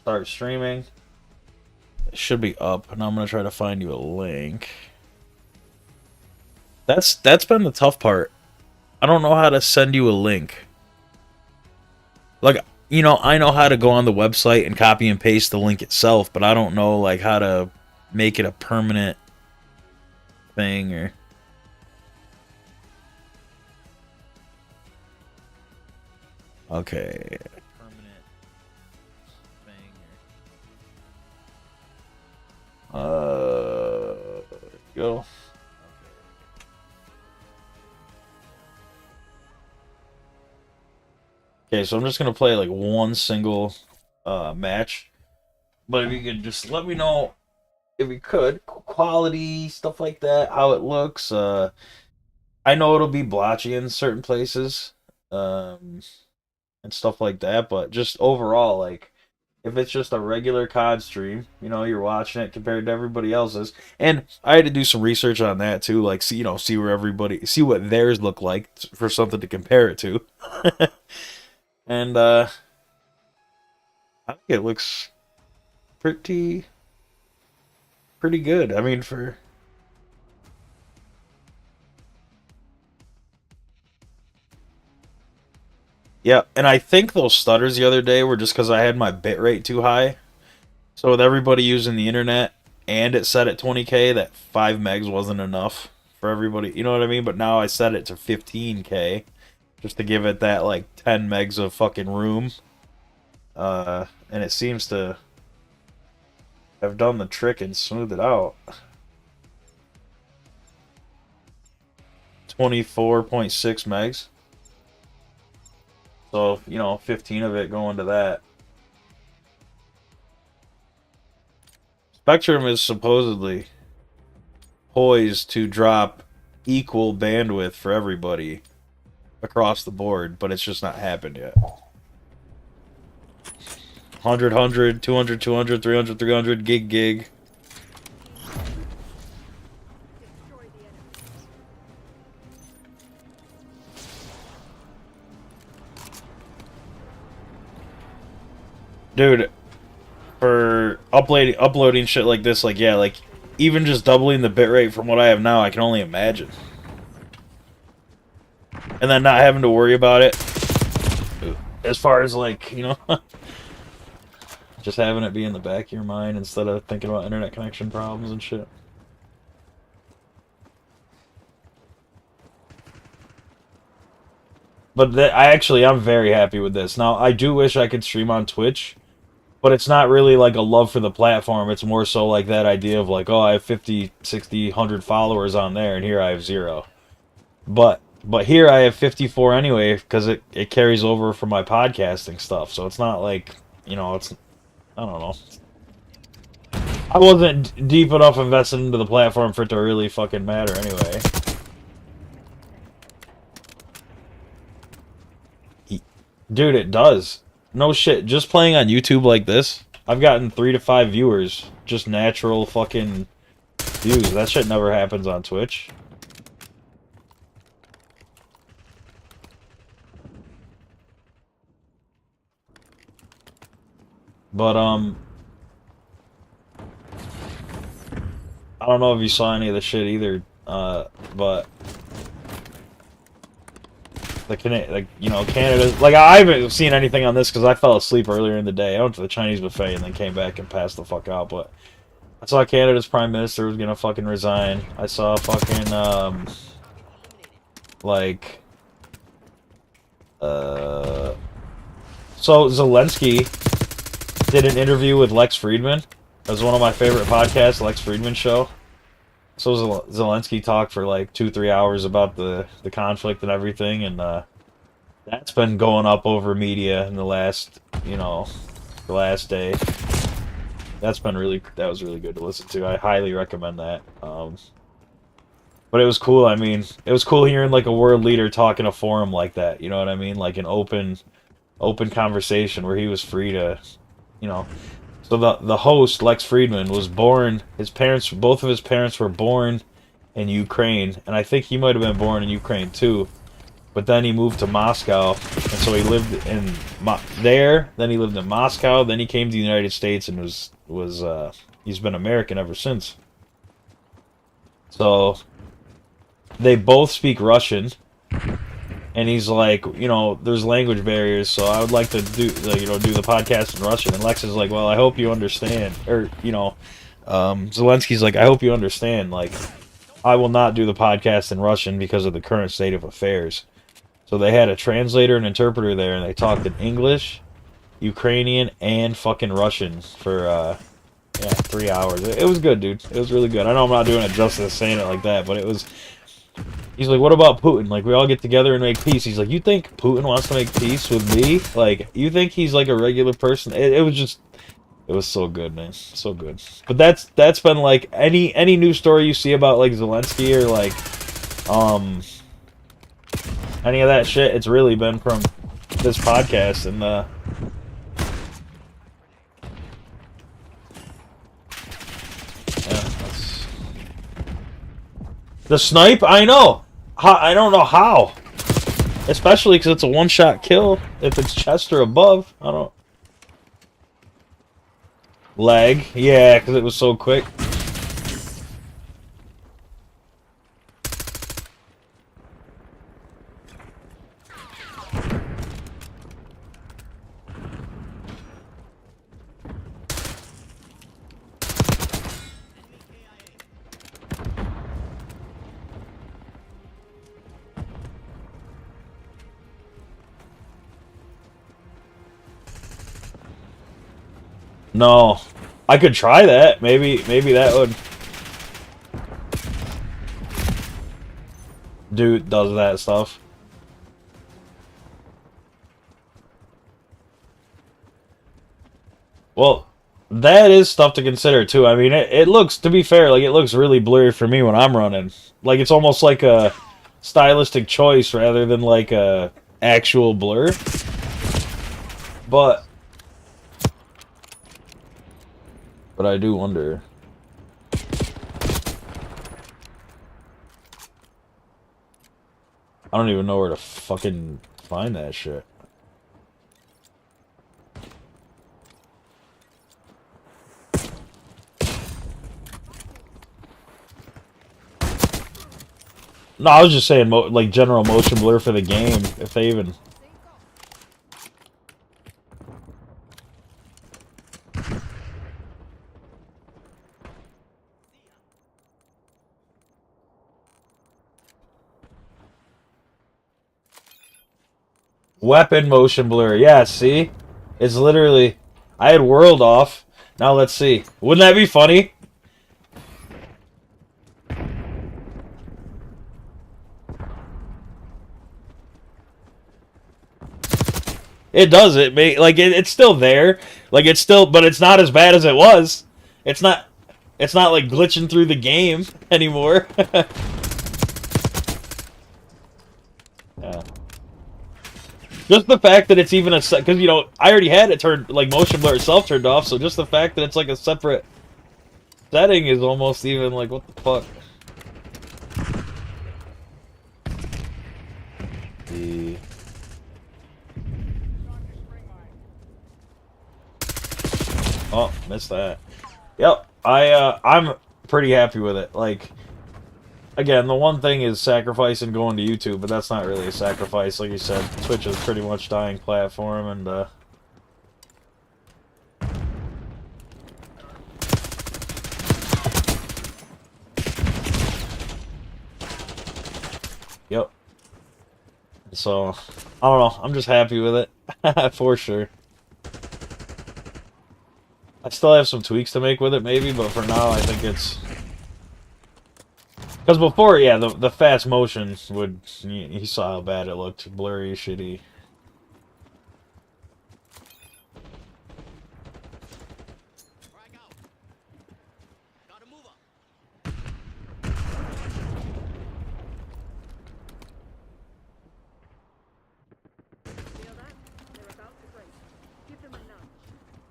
Start streaming. It should be up, and I'm gonna try to find you a link. That's been the tough part. I don't know how to send you a link. Like, you know, I know how to go on the website and copy and paste the link itself, but I don't know like how to make it a permanent thing or okay. Permanent thing or go. Okay, so I'm just gonna play like one single match. But if you could just let me know if you could, quality, stuff like that, how it looks. I know it'll be blotchy in certain places, and stuff like that, but just overall, like if it's just a regular COD stream, you know, you're watching it compared to everybody else's. And I had to do some research on that too, like see, you know, see where everybody see what theirs look like for something to compare it to. And I think it looks pretty good. I mean, for yeah, and I think those stutters the other day were just because I had my bitrate too high. So with everybody using the internet and it set at 20K, that 5 megs wasn't enough for everybody. You know what I mean? But now I set it to 15K just to give it that like 10 megs of fucking room. And it seems to have done the trick and smoothed it out. 24.6 megs. So, you know, 15 of it going to that. Spectrum is supposedly poised to drop equal bandwidth for everybody across the board, but it's just not happened yet. 100, 100, 200, 200, 300, 300, gig, gig. Dude, for uploading shit like this, like, yeah, like, even just doubling the bitrate from what I have now, I can only imagine. And then not having to worry about it as far as, like, you know, just having it be in the back of your mind instead of thinking about internet connection problems and shit. But I'm very happy with this. Now, I do wish I could stream on Twitch, but it's not really like a love for the platform. It's more so like that idea of like, oh, I have 50, 60, 100 followers on there, and here I have 0. But here I have 54 anyway, because it carries over from my podcasting stuff. So it's not like, you know, it's, I don't know. I wasn't deep enough invested into the platform for it to really fucking matter anyway. Dude, it does. No shit. Just playing on YouTube like this, I've gotten 3 to 5 viewers. Just natural fucking views. That shit never happens on Twitch. But, I don't know if you saw any of the shit either, but like, you know, Canada, like, I haven't seen anything on this because I fell asleep earlier in the day. I went to the Chinese buffet and then came back and passed the fuck out, but I saw Canada's prime minister was gonna fucking resign. I saw fucking, like, so Zelensky did an interview with Lex Friedman. It was one of my favorite podcasts, Lex Friedman show. So Zelensky talked for like 2-3 hours about the conflict and everything, and that's been going up over media in the last, you know, the last day. That was really good to listen to. I highly recommend that. But it was cool. I mean, it was cool hearing like a world leader talk in a forum like that. You know what I mean? Like an open conversation where he was free to, you know. So the host, Lex Friedman, was born. Both of his parents were born in Ukraine, and I think he might have been born in Ukraine too. But then he moved to Moscow and So he lived in there, then he lived in Moscow, then he came to the United States and he's been American ever since. So they both speak Russian, and he's like, you know, there's language barriers, so I would like to do, you know, do the podcast in Russian. And Lex is like, well, I hope you understand, or you know, Zelensky's like, I hope you understand, like, I will not do the podcast in Russian because of the current state of affairs. So they had a translator and interpreter there, and they talked in English, Ukrainian, and fucking Russian for yeah, 3 hours. It was good, dude. It was really good. I know I'm not doing it justice saying it like that, but it was. He's like, what about Putin? Like, we all get together and make peace. He's like, you think Putin wants to make peace with me? Like, you think he's like a regular person? It was just, it was so good, man, so good. But that's been like any news story you see about like Zelensky or like any of that shit. It's really been from this podcast and the snipe, I know. I don't know how. Especially because it's a one-shot kill. If it's chest or above, I don't. Lag, yeah, because it was so quick. No, I could try that. Maybe that would does that stuff. Well, that is stuff to consider too. I mean, it looks, to be fair, like it looks really blurry for me when I'm running. Like it's almost like a stylistic choice rather than like a actual blur. But I do wonder. I don't even know where to fucking find that shit. No, I was just saying, like, general motion blur for the game, if they even... Weapon motion blur. Yeah, see? It's literally... I had world off. Now let's see. Wouldn't that be funny? It does. Like it's still there. Like it's still, but it's not as bad as it was. It's not like glitching through the game anymore. Yeah. Just the fact that it's even a because you know I already had it turned like motion blur itself turned off, so just the fact that it's like a separate setting is almost even like what the fuck. Oh, missed that. Yep, I'm pretty happy with it. Like, again, the one thing is sacrificing going to YouTube, but that's not really a sacrifice. Like you said, Twitch is pretty much dying platform, and yep. So, I don't know. I'm just happy with it, for sure. I still have some tweaks to make with it, maybe, but for now, I think it's... Because before, yeah, the fast motion would... You saw how bad it looked. Blurry, shitty.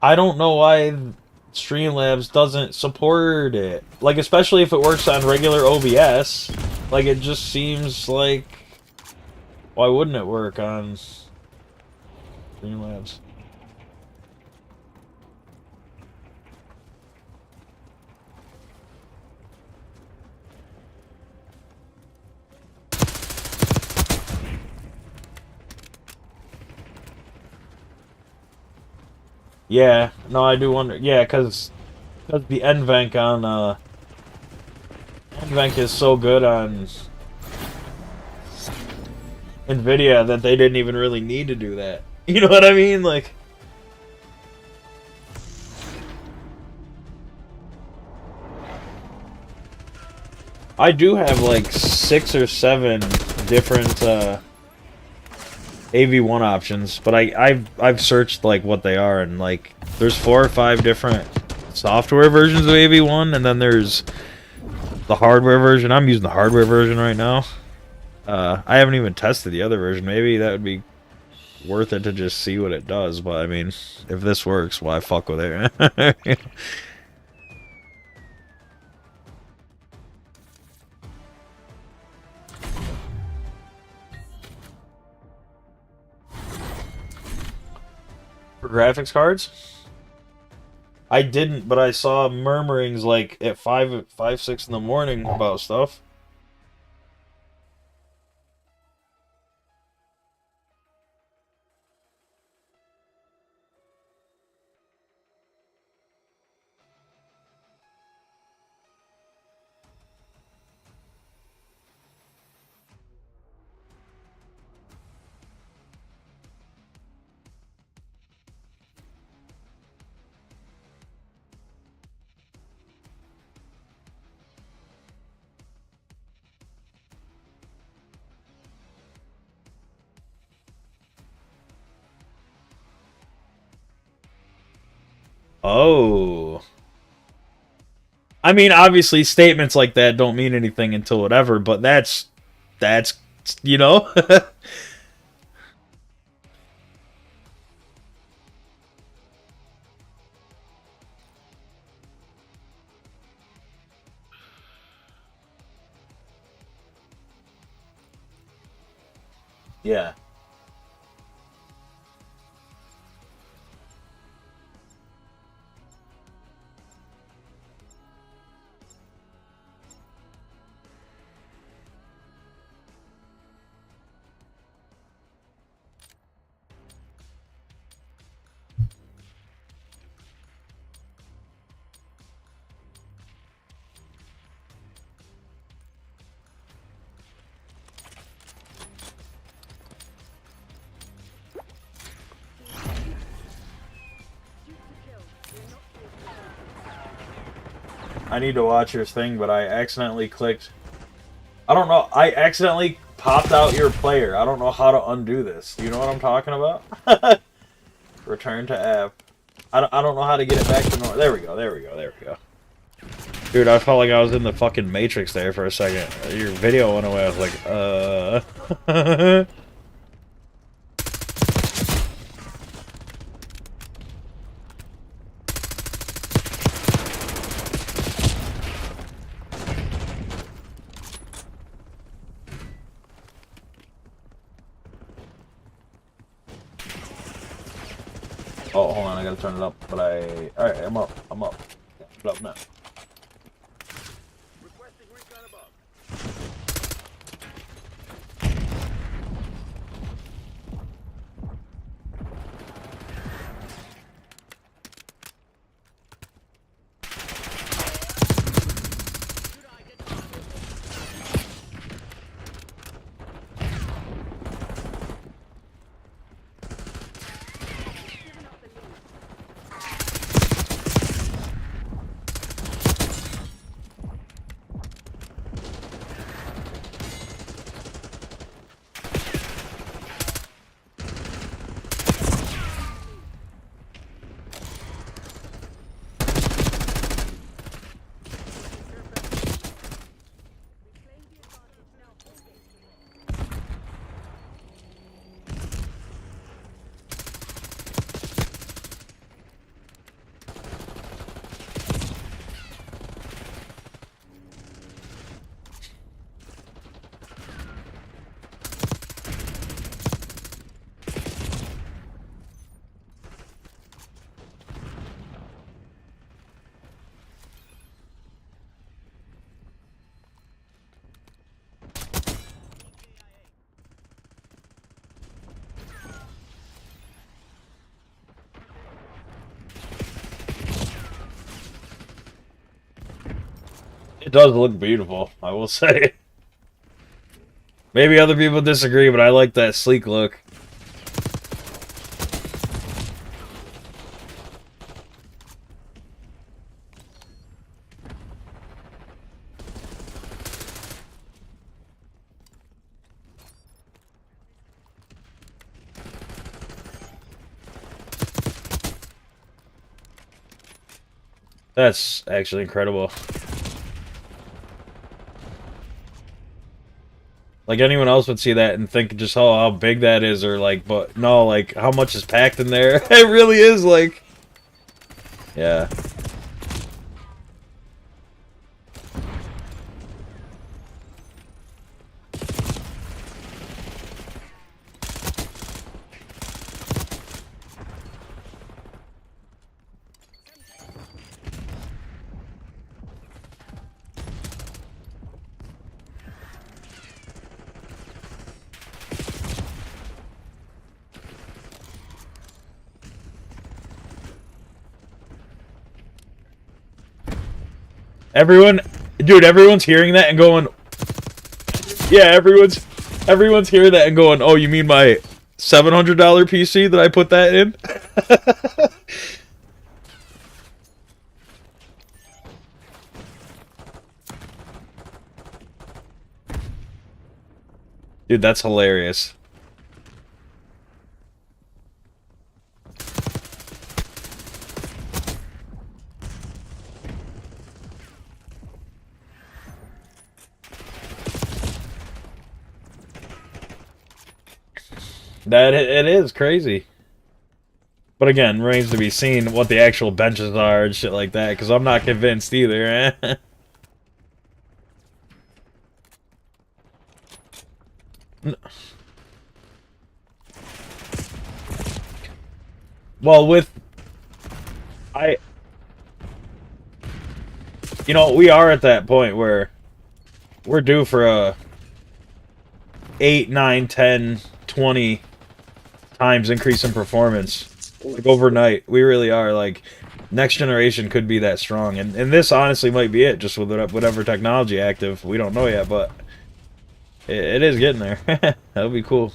I don't know why Streamlabs doesn't support it. Like, especially if it works on regular OBS. Like, it just seems like... Why wouldn't it work on... Streamlabs. Yeah, no, I do wonder. Yeah, because the NVENC on NVENC is so good on NVIDIA that they didn't even really need to do that. You know what I mean? Like, I do have like 6 or 7 different AV1 options, but I've searched like what they are, and like there's 4 or 5 different software versions of AV1, and then there's the hardware version. I'm using the hardware version right now. I haven't even tested the other version. Maybe that would be worth it to just see what it does, but I mean, if this works, why fuck with it? For graphics cards? I didn't, but I saw murmurings like at 6 in the morning about stuff. Oh. I mean, obviously statements like that don't mean anything until whatever, but that's you know? Yeah. I need to watch your thing, but I accidentally clicked. I don't know. I accidentally popped out your player. I don't know how to undo this. Do you know what I'm talking about? Return to app. I don't know how to get it back to normal. There we go. There we go. There we go. Dude, I felt like I was in the fucking Matrix there for a second. Your video went away. I was like, Oh, hold on, I gotta turn it up, but Alright, I'm up. I'm up. Yeah, I'm up now. Requesting recon above. It does look beautiful, I will say. Maybe other people disagree, but I like that sleek look. That's actually incredible. Like, anyone else would see that and think just how big that is, or like, but no, like, how much is packed in there. It really is, like, yeah. Everyone, dude, everyone's hearing that and going, yeah, everyone's hearing that and going, oh, you mean my $700 PC that I put that in? Dude, that's hilarious. That it is crazy. But again, remains to be seen what the actual benches are and shit like that, because I'm not convinced either. Well, you know, we are at that point where we're due for a 8, 9, 10, 20 times increase in performance. Like, overnight. We really are. Like, next generation could be that strong. And this honestly might be it, just with whatever technology active. We don't know yet, but it is getting there. That'll be cool.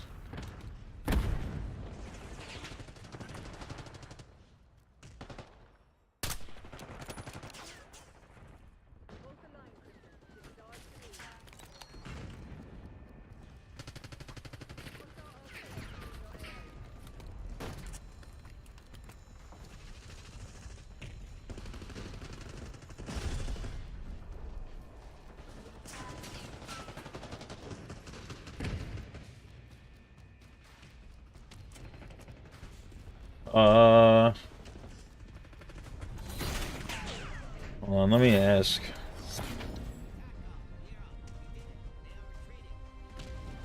Hold on, let me ask.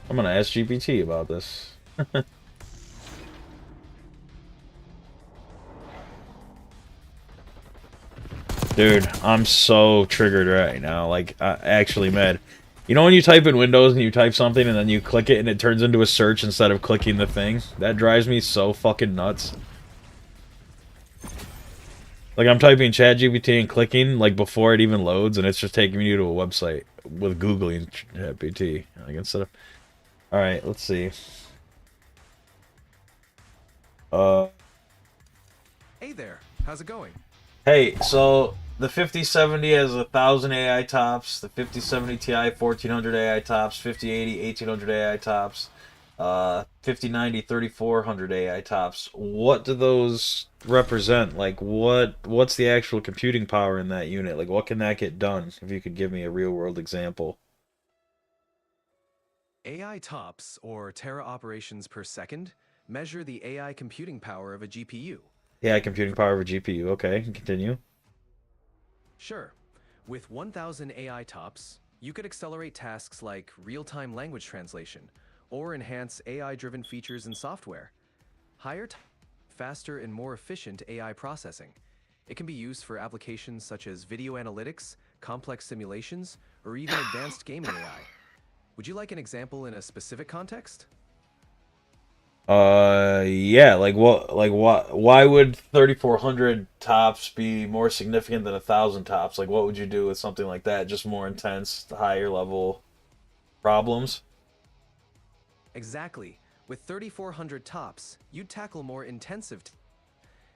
I'm gonna ask GPT about this. Dude, I'm so triggered right now. Like, actually mad. You know when you type in Windows and you type something and then you click it and it turns into a search instead of clicking the thing? That drives me so fucking nuts. Like, I'm typing ChatGPT and clicking, like, before it even loads, and it's just taking me to a website with Googling ChatGPT. Like, instead of... Alright, let's see. Hey there, how's it going? Hey, so the 5070 has 1,000 AI tops, the 5070 Ti 1400 AI tops, 5080 1800 AI tops, 5090 3400 AI tops. What do those represent? Like, what's the actual computing power in that unit? Like, what can that get done? If you could give me a real world example. AI TOPS, or tera operations per second, measure the AI computing power of a GPU. AI computing power of a GPU. Okay, continue. Sure, with 1000 AI TOPS, you could accelerate tasks like real-time language translation, or enhance AI-driven features in software. Higher faster and more efficient AI processing. It can be used for applications such as video analytics, complex simulations, or even advanced gaming AI. Would you like an example in a specific context? Yeah, like what, why would 3,400 tops be more significant than 1,000 tops? Like, what would you do with something like that? Just more intense, higher level problems? Exactly. With 3,400 tops, you'd tackle more intensive.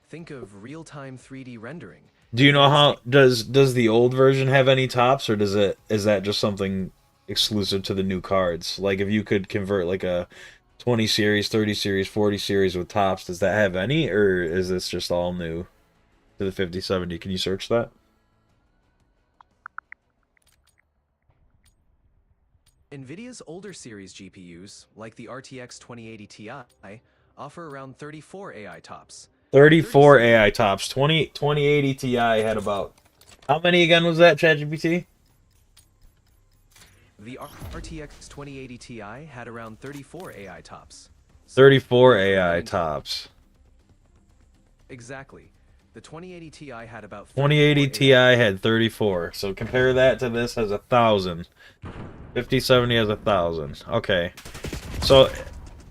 Think of real-time 3D rendering. Do you know Advanced how does the old version have any tops, or does it is that just something exclusive to the new cards? Like, if you could convert like a 20 series, 30 series, 40 series with tops, does that have any, or is this just all new to the 5070? Can you search that? NVIDIA's older series GPUs, like the RTX 2080 Ti, offer around 34 AI tops. 34 37 AI tops. 2080 Ti had about how many again was that, ChatGPT? The RTX 2080 Ti had around 34 AI tops. So, 34 compare that AI into... tops. Exactly. The 2080 Ti had about 2080 34 Ti AI. had 34. So compare that to this has 1,000. 5070 has 1,000. Okay. So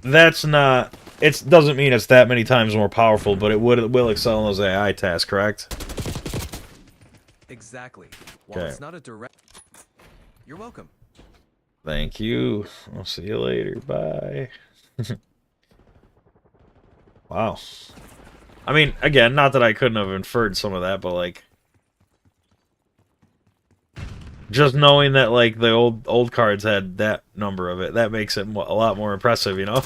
that's not. It doesn't mean it's that many times more powerful, but it will excel in those AI tasks, correct? Exactly. While Okay. it's not a direct... You're welcome. Thank you. I'll see you later. Bye. Wow. I mean, again, not that I couldn't have inferred some of that, but like, just knowing that like the old cards had that number of it, that makes it a lot more impressive, you know?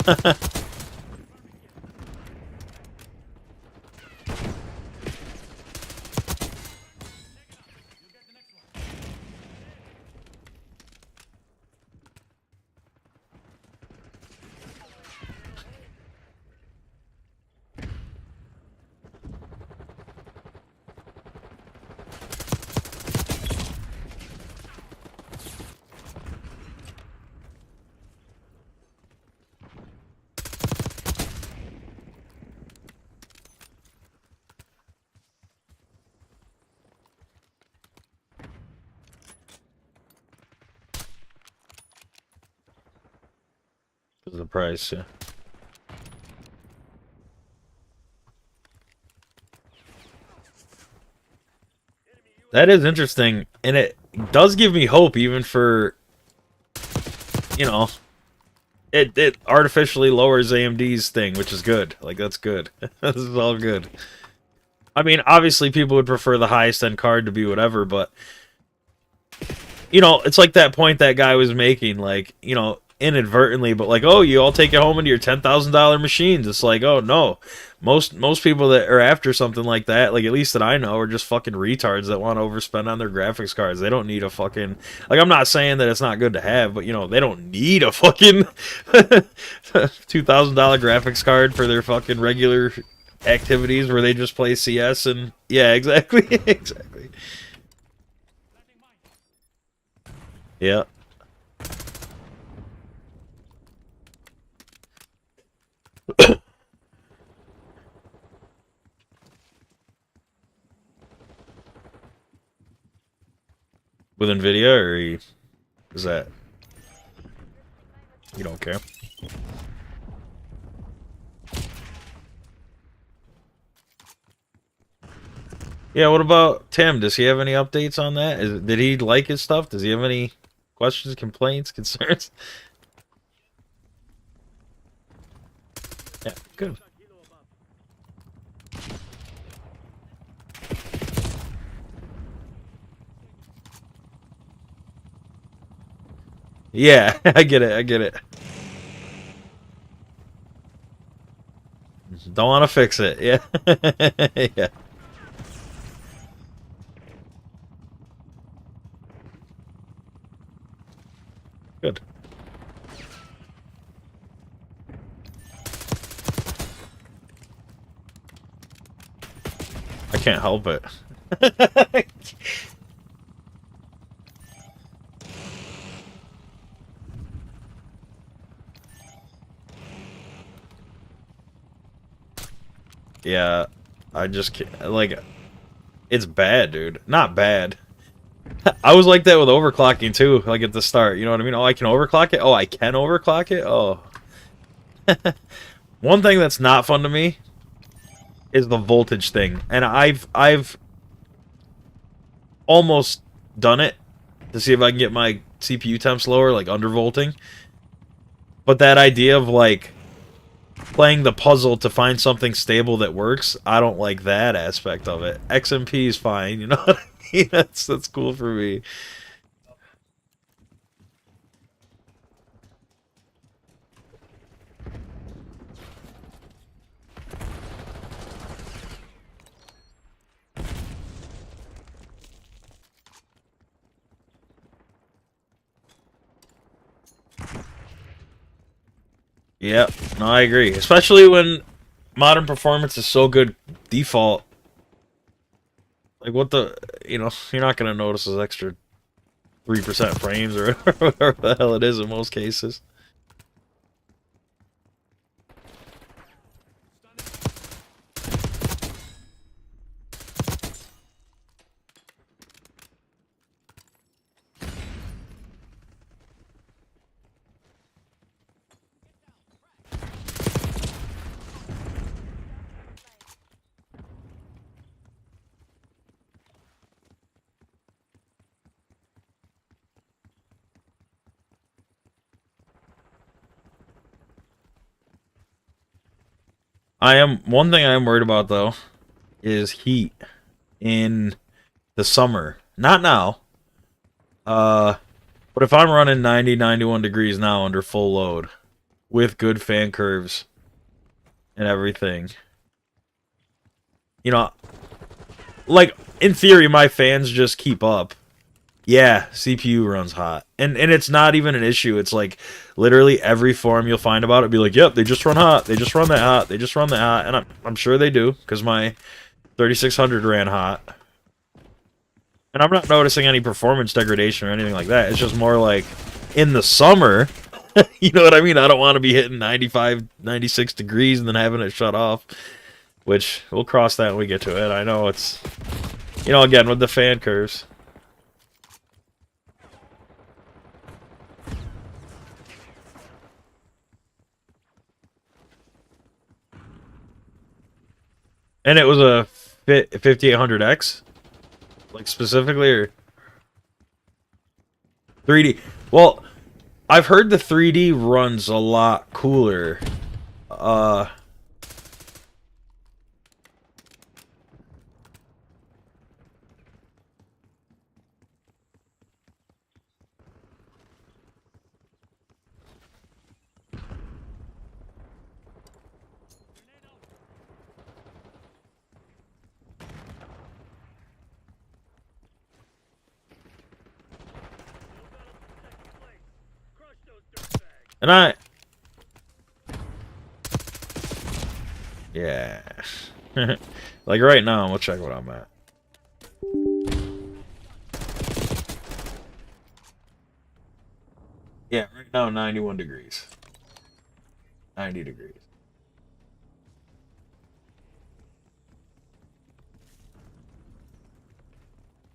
The price, yeah. That is interesting, and it does give me hope, even for, you know, it artificially lowers AMD's thing, which is good. Like, that's good. This is all good. I mean, obviously, people would prefer the highest end card to be whatever, but you know, it's like that point that guy was making, like, you know, inadvertently, but like, oh, you all take it home into your $10,000 machines. It's like, oh no, most people that are after something like that, like at least that I know, are just fucking retards that want to overspend on their graphics cards. They don't need a fucking, like, I'm not saying that it's not good to have, but you know, they don't need a fucking $2,000 graphics card for their fucking regular activities where they just play CS and yeah, exactly, exactly. Yeah. With Nvidia, or is that you don't care? Yeah. What about Tim? Does he have any updates on that? Did he like his stuff? Does he have any questions, complaints, concerns? Yeah. Good. Yeah, I get it. I get it. Don't want to fix it. Yeah. Yeah. Good. I can't help it. Yeah, I just can't, like, it's bad, dude. Not bad. I was like that with overclocking too, like at the start. You know what I mean? Oh, I can overclock it. Oh, I can overclock it. Oh, One thing that's not fun to me is the voltage thing, and I've almost done it to see if I can get my CPU temps lower, like undervolting. But that idea of like playing the puzzle to find something stable that works, I don't like that aspect of it. XMP is fine, you know what I mean? That's cool for me. Yep, no, I agree. Especially when modern performance is so good default. Like, what the... You know, you're not going to notice those extra 3% frames or whatever the hell it is in most cases. One thing I am worried about, though, is heat in the summer. Not now. But if I'm running 90, 91 degrees now under full load with good fan curves and everything, you know, like, in theory, my fans just keep up. Yeah, CPU runs hot. And it's not even an issue. It's like, literally every forum you'll find about it be like, yep, they just run hot. They just run that hot. They just run that hot. And I'm sure they do, because my 3600 ran hot. And I'm not noticing any performance degradation or anything like that. It's just more like, in the summer, you know what I mean? I don't want to be hitting 95, 96 degrees and then having it shut off. Which, we'll cross that when we get to it. I know it's, you know, again, with the fan curves. And it was a 5800X? Like, specifically, or 3D? Well, I've heard the 3D runs a lot cooler. And yeah. Like right now, we'll check what I'm at. Yeah, right now 91 degrees. 90 degrees.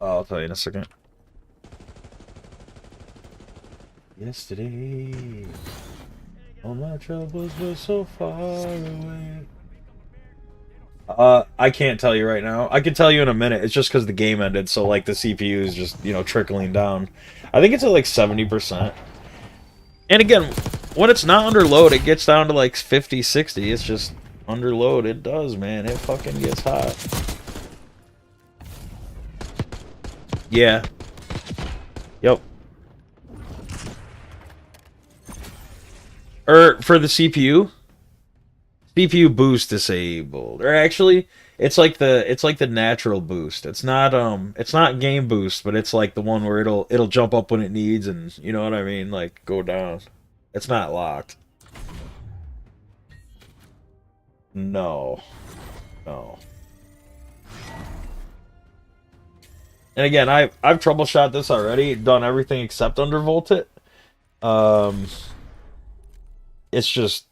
I'll tell you in a second. Yesterday, all my troubles were so far away. I can't tell you right now. I can tell you in a minute. It's just because the game ended, so like the CPU is just, you know, trickling down. I think it's at like 70%. And again, when it's not under load, it gets down to like 50, 60. It's just under load. It does, man. It fucking gets hot. Yeah. Yep. For the CPU boost disabled. Or actually, it's like the natural boost. It's not game boost, but it's like the one where it'll jump up when it needs, and you know what I mean, like go down. It's not locked. No. No. And again, I've troubleshot this already, done everything except undervolt it. Um it's just,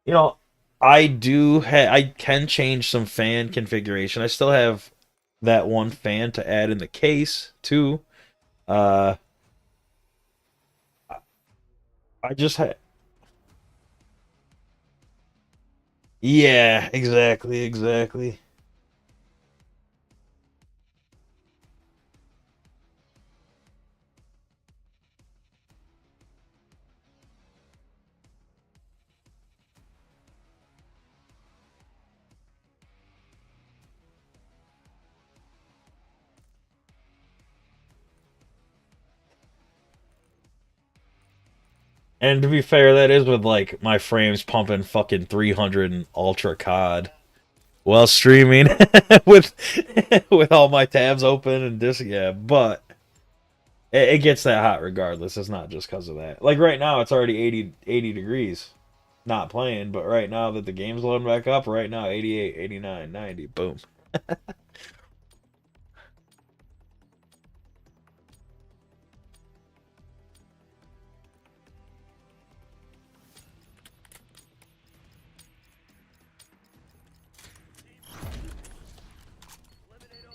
you know, I can change some fan configuration. I still have that one fan to add in the case too. Uh, I just had Yeah, exactly, exactly. And to be fair, that is with like my frames pumping fucking 300 and ultra COD while streaming with with all my tabs open and this, yeah, but it gets that hot regardless. It's not just because of that. Like right now, it's already 80 degrees. Not playing, but right now that the game's loading back up, right now 88, 89, 90, boom.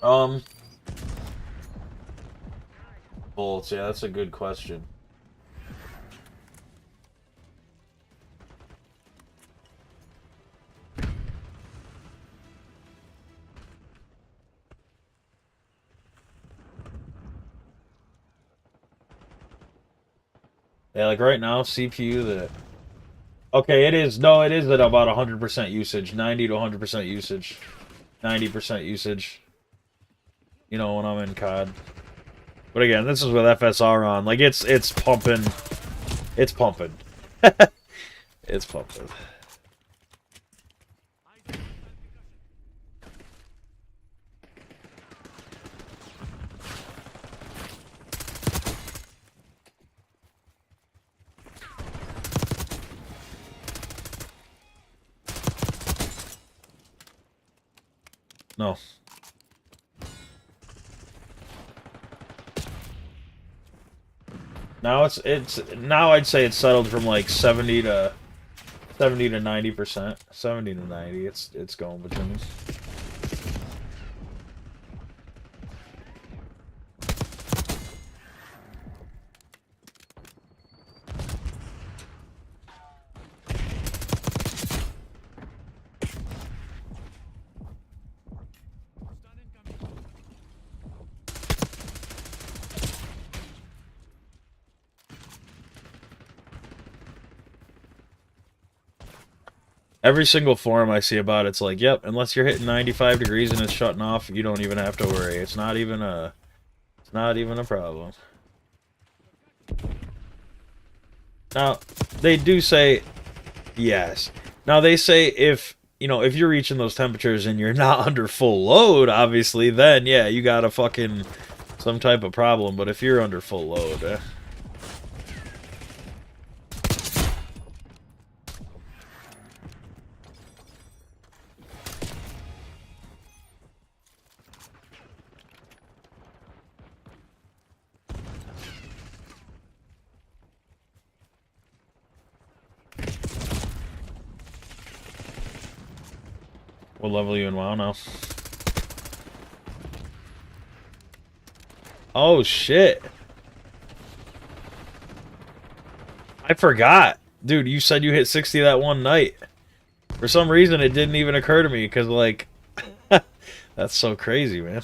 Um, Bolts, yeah, that's a good question. Yeah, like right now, CPU that okay, it is no, it is at about 100% usage, 90 to 100% usage, 90% usage. You know, when I'm in COD. But again, this is with FSR on. Like it's pumping, it's pumping, it's pumping. No. Now it's now I'd say it's settled from like 70 to 90%. 70 to 90. It's going between. Every single forum I see about it's like, yep, unless you're hitting 95 degrees and it's shutting off, you don't even have to worry. It's not even a problem. Now, they do say yes. Now they say if, you know, if you're reaching those temperatures and you're not under full load, obviously, then yeah, you got a fucking some type of problem, but if you're under full load, what level are you in WoW now? Oh shit. I forgot. Dude, you said you hit 60 that one night. For some reason it didn't even occur to me because like that's so crazy, man.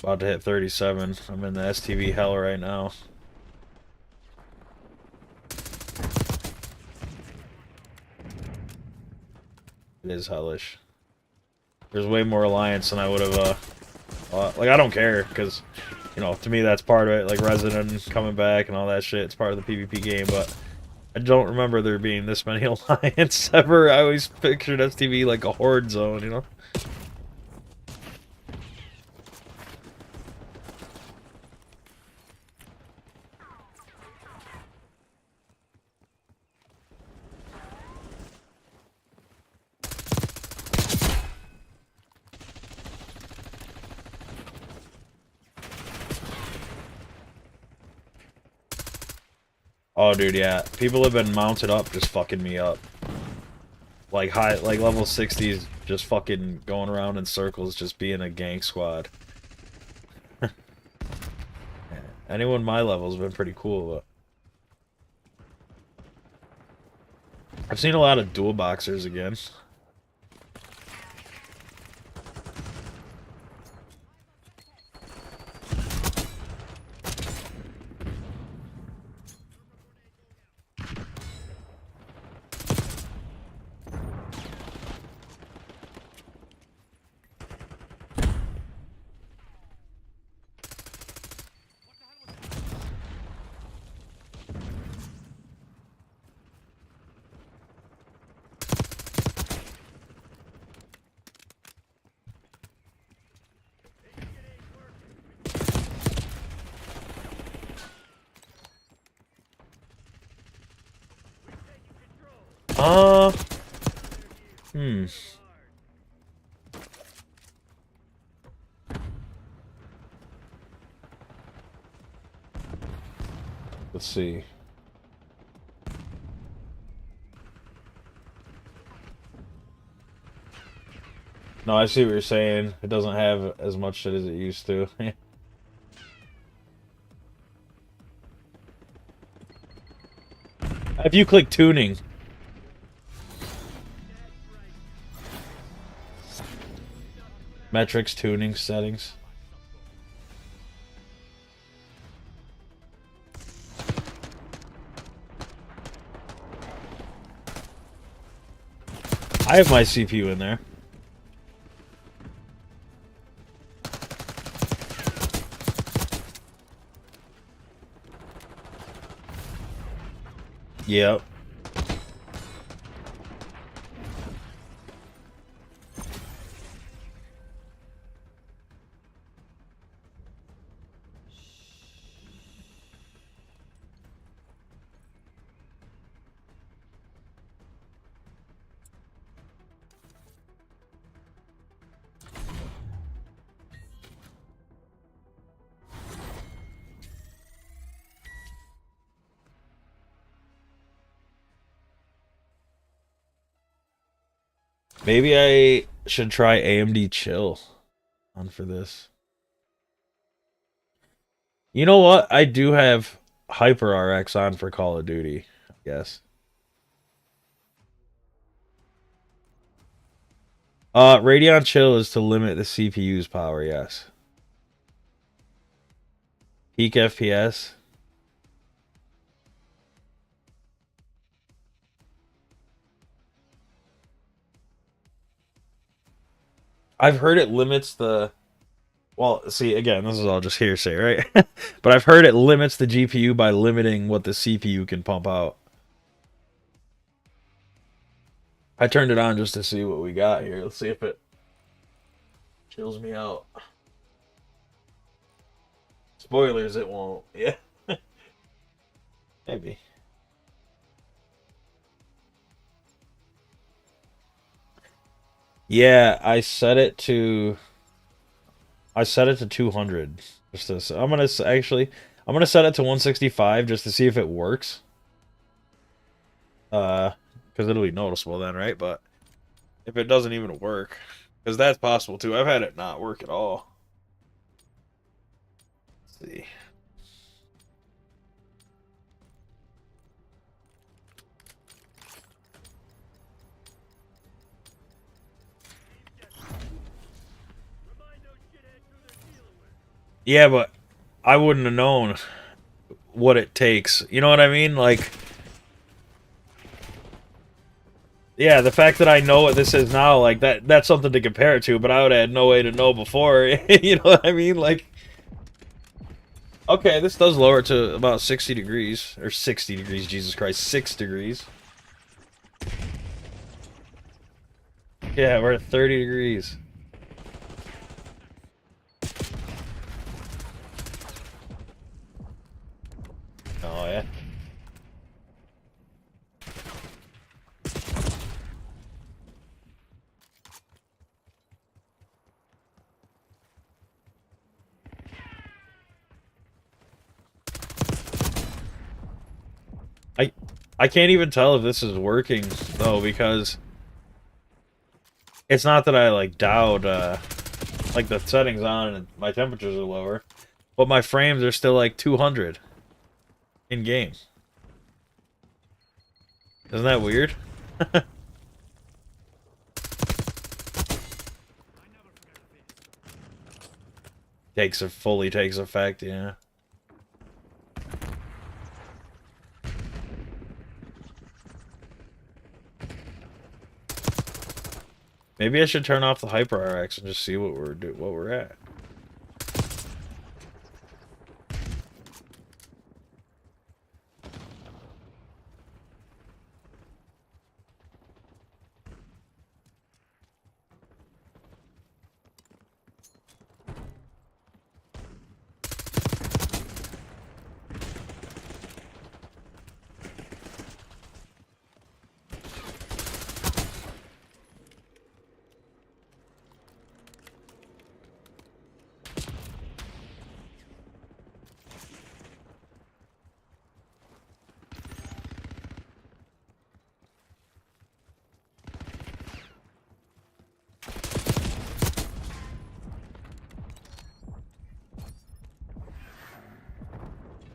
About to hit 37. I'm in the STV hell right now. It is hellish. There's way more alliance than I would have, like, I don't care, because, you know, to me that's part of it, like Resident coming back and all that shit, it's part of the PvP game, but I don't remember there being this many alliance ever. I always pictured STV like a horde zone, you know? Oh, dude, yeah. People have been mounted up just fucking me up. Like, high, like level 60s just fucking going around in circles, just being a gang squad. Anyone my level has been pretty cool, but I've seen a lot of dual boxers again. Hmm. Let's see. No, I see what you're saying. It doesn't have as much shit as it used to. If you click tuning, metrics, tuning, settings. I have my CPU in there. Yep. Maybe I should try AMD Chill on for this. You know what? I do have HyperRX on for Call of Duty, I guess. Radeon Chill is to limit the CPU's power, yes. Peak FPS. I've heard it limits the... Well, see, again, this is all just hearsay, right? But I've heard it limits the GPU by limiting what the CPU can pump out. I turned it on just to see what we got here. Let's see if it chills me out. Spoilers, it won't. Yeah. Maybe. Yeah, I set it to 200. Just to, I'm gonna set it to 165 just to see if it works. Because it'll be noticeable then, right? But if it doesn't even work, because that's possible too. I've had it not work at all. Let's see. Yeah, but I wouldn't have known what it takes. You know what I mean? Like, yeah, the fact that I know what this is now, like, that's something to compare it to, but I would have had no way to know before. You know what I mean? Like, okay, this does lower it to about 60 degrees. Or 60 degrees, Jesus Christ. 6 degrees. Yeah, we're at 30 degrees. Oh, yeah. I can't even tell if this is working, though, because it's not that I, like, dialed, like, the settings on and my temperatures are lower. But my frames are still like 200 in game. Isn't that weird? Fully takes effect, yeah. Maybe I should turn off the Hyper RX and just see what we're at.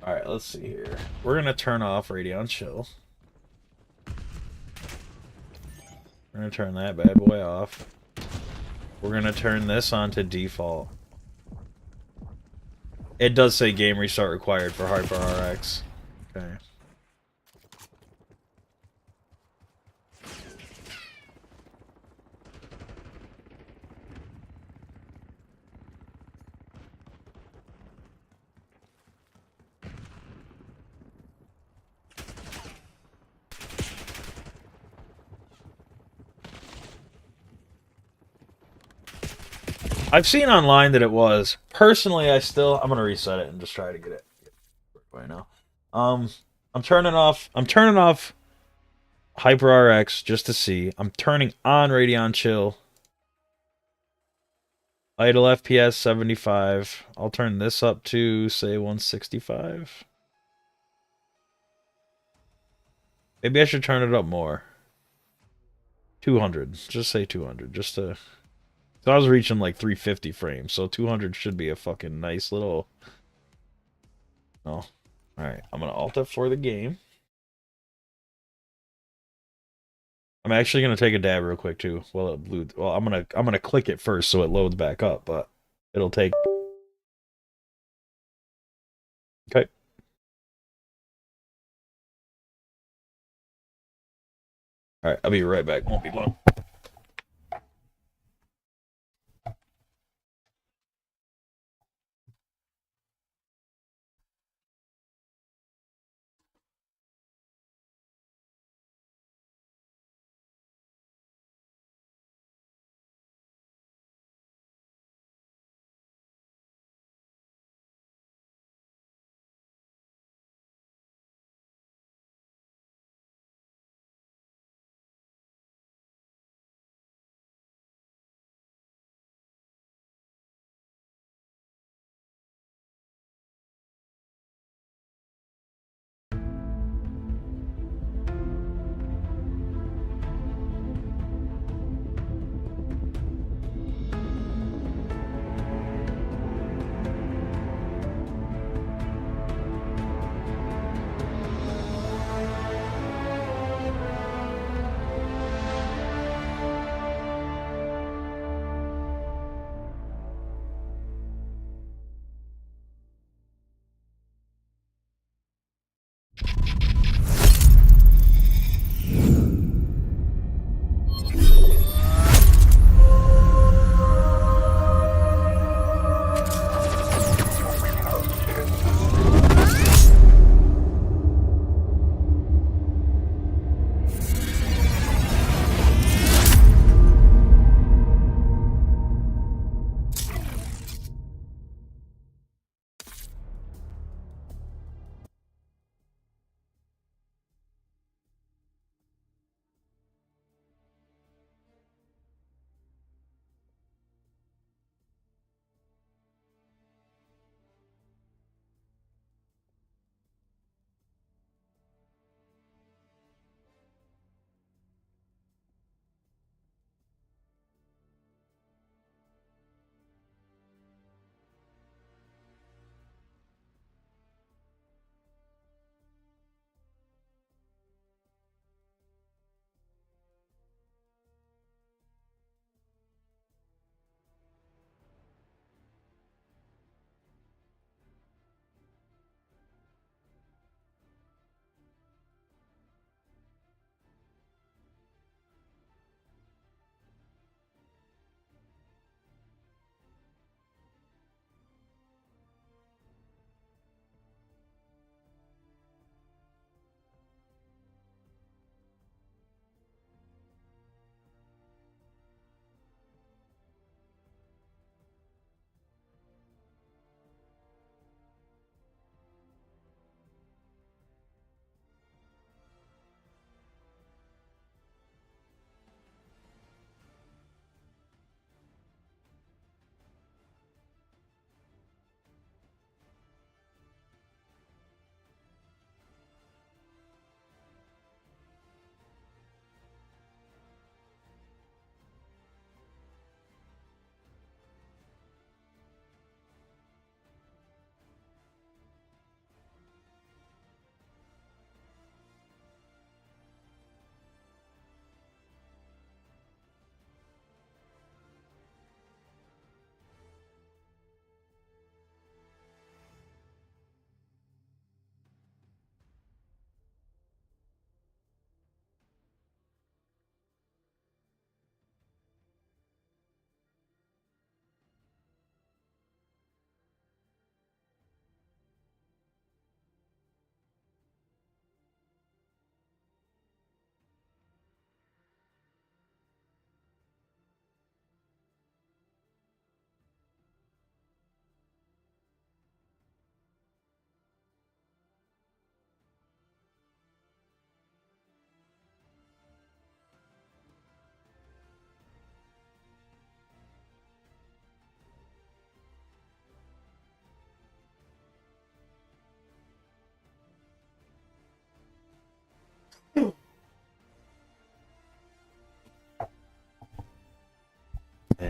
Alright, let's see here. We're gonna turn off Radeon Chill. We're gonna turn that bad boy off. We're gonna turn this on to default. It does say game restart required for Hyper RX. Okay. I've seen online that it was. Personally, I'm gonna reset it and just try to get it right now. I'm turning off Hyper RX just to see. I'm turning on Radeon Chill. Idle FPS 75. I'll turn this up to say 165. Maybe I should turn it up more. 200. Just say 200 just to. So I was reaching like 350 frames, so 200 should be a fucking nice little. Oh, all right. I'm gonna alt it for the game. I'm actually gonna take a dab real quick too. Well, I'm gonna click it first so it loads back up, but it'll take. Okay. All right. I'll be right back. Won't be long.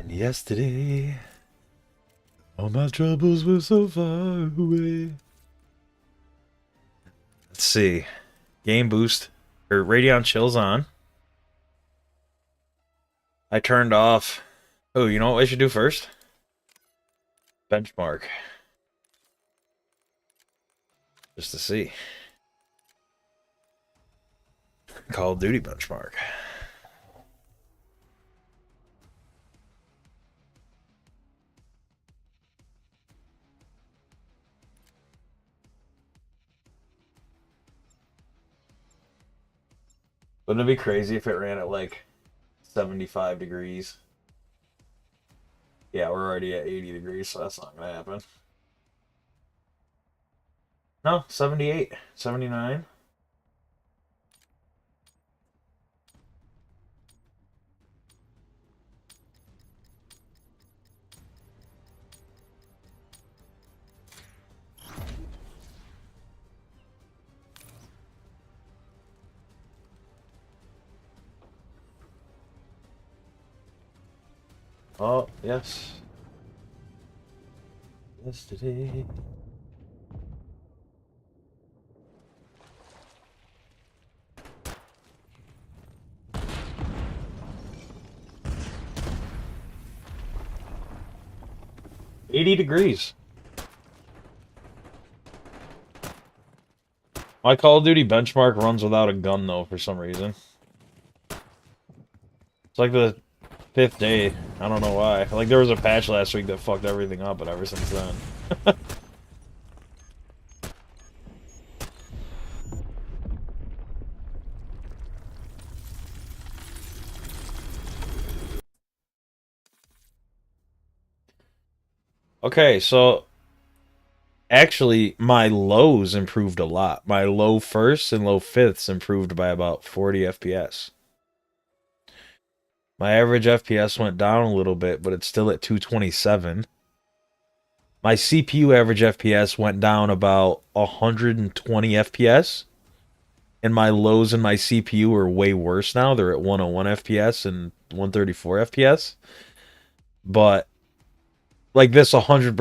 And yesterday, all my troubles were so far away. Let's see. Game boost. Or Radeon chills on. I turned off. Oh, you know what I should do first? Benchmark. Just to see. Call of Duty benchmark. Wouldn't it be crazy if it ran at like 75 degrees? Yeah, we're already at 80 degrees, so that's not gonna happen. No, 78, 79. Oh, yes. Yesterday. $80 degrees. My Call of Duty benchmark runs without a gun, though, for some reason. It's like the 5th day. I don't know why. Like, there was a patch last week that fucked everything up, but ever since then. Okay, so actually, my lows improved a lot. My low firsts and low fifths improved by about 40 FPS. My average FPS went down a little bit, but it's still at 227. My CPU average FPS went down about 120 FPS. And my lows in my CPU are way worse now. They're at 101 FPS and 134 FPS. But like this 100%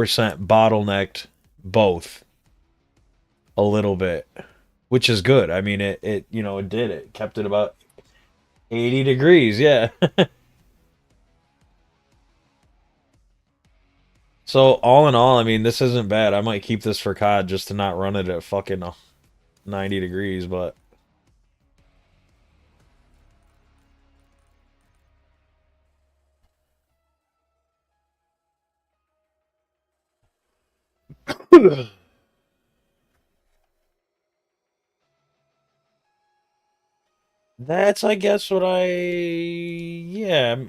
bottlenecked both a little bit, which is good. I mean, it you know, it did. It kept it about 80 degrees, yeah. So all in all, I mean, this isn't bad. I might keep this for COD just to not run it at fucking 90 degrees, but that's, I guess, what I... Yeah.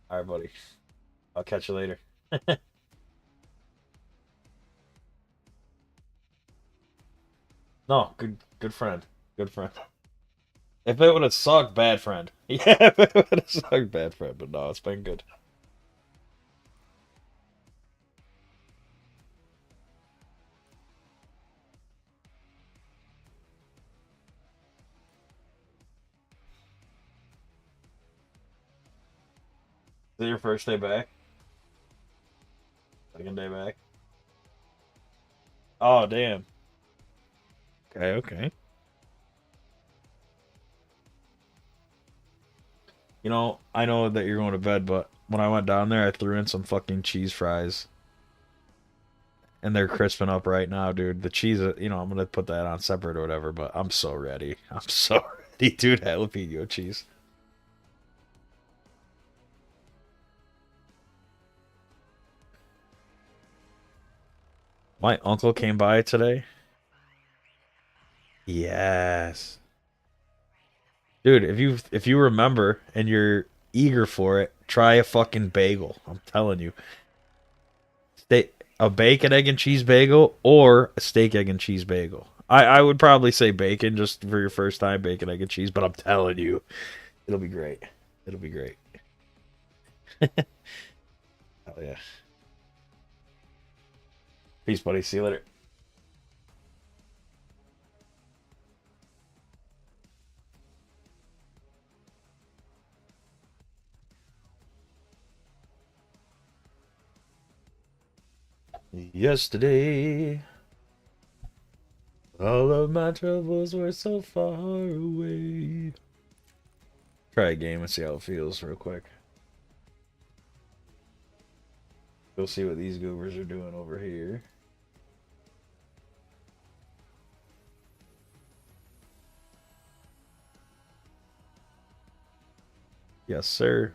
All right, buddy. I'll catch you later. No, good friend. Good friend. If it would have sucked, bad friend. Yeah, if it would have sucked, bad friend. But no, it's been good. Is it your first day back? Second day back? Oh, damn. Okay, okay. You know, I know that you're going to bed, but when I went down there, I threw in some fucking cheese fries. And they're crisping up right now, dude. The cheese, you know, I'm gonna put that on separate or whatever, but I'm so ready. I'm so ready, dude. Jalapeno cheese. My uncle came by today. Yes. Dude, if you remember and you're eager for it, try a fucking bagel. I'm telling you. A bacon, egg, and cheese bagel or a steak, egg, and cheese bagel. I would probably say bacon just for your first time, bacon, egg, and cheese, but I'm telling you, it'll be great. It'll be great. Hell yeah. Peace, buddy. See you later. Yesterday, all of my troubles were so far away. Try a game and see how it feels real quick. We'll see what these goobers are doing over here. Yes, sir.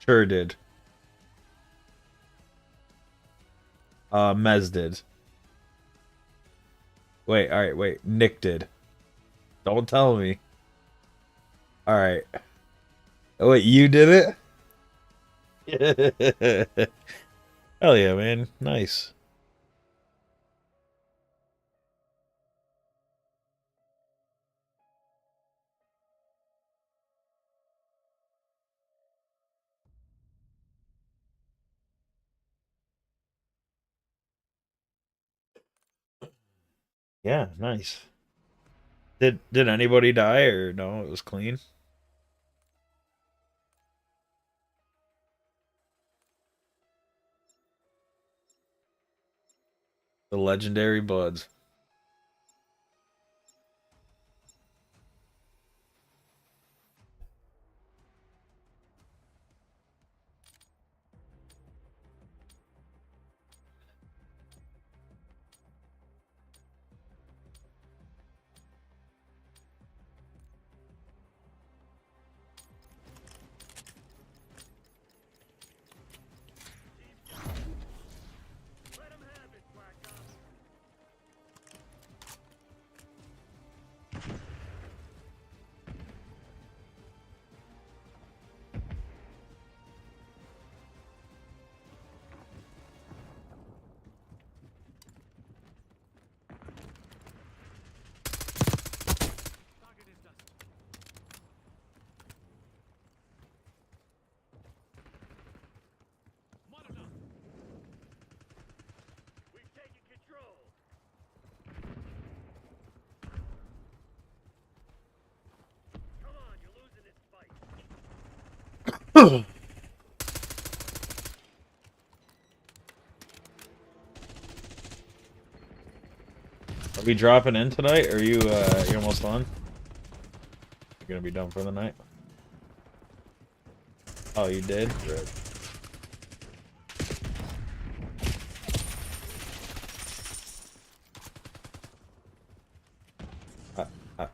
Sure did. Mez did. Wait, alright, wait. Nick did. Don't tell me. Alright. Oh, wait, you did it? Hell yeah, man. Nice. Yeah, nice. Did anybody die or no? It was clean. The legendary buds. Are we dropping in tonight? Or are you you almost done? You're gonna be done for the night? Oh, you did? Good. Uh, uh.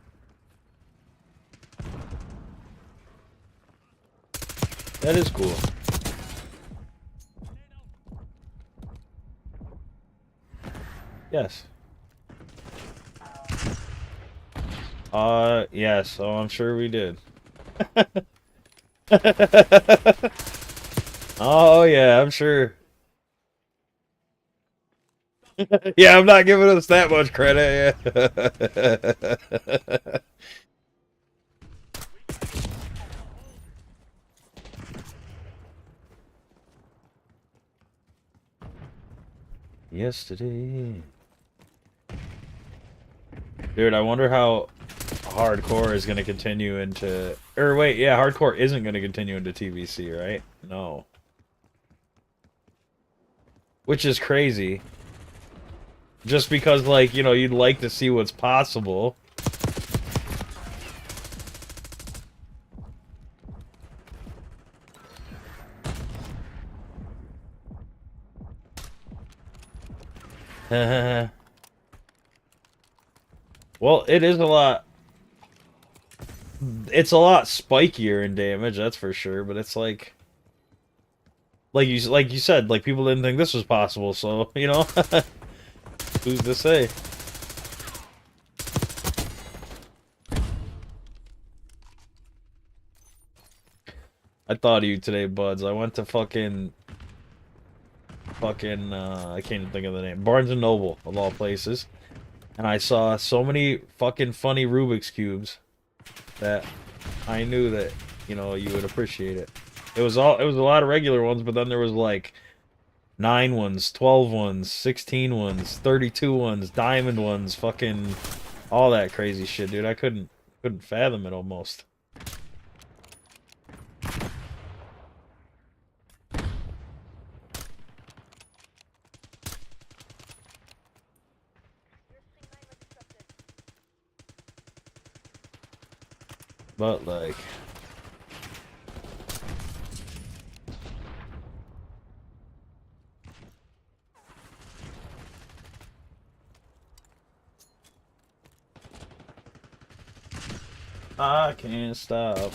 That is cool. Yes. Yes, so I'm sure we did. Oh, yeah, I'm sure. Yeah, I'm not giving us that much credit. Yeah. Yesterday. Dude, I wonder how hardcore is going to continue into... Or wait, yeah, hardcore isn't going to continue into TVC, right? No. Which is crazy. Just because, like, you know, you'd like to see what's possible. Well, it is a lot... It's a lot spikier in damage, that's for sure, but it's like... Like you said, like, people didn't think this was possible, so, you know? Who's to say? I thought of you today, buds. I went to fucking, I can't even think of the name. Barnes & Noble, of all places. And I saw so many fucking funny Rubik's Cubes that I knew that, you know, you would appreciate it. It was a lot of regular ones, but then there was like 9 ones, 12 ones, 16 ones, 32 ones, diamond ones, fucking all that crazy shit, dude. I couldn't Couldn't fathom it almost. But like, I can't stop.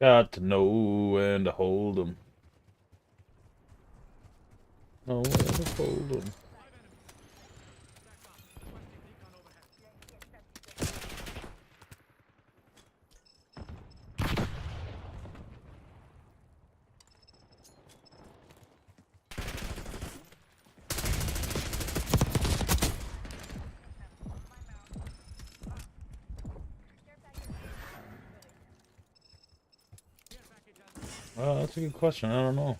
Got to know when to hold 'em. Know when to hold 'em. That's a good question. I don't know.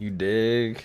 You dig?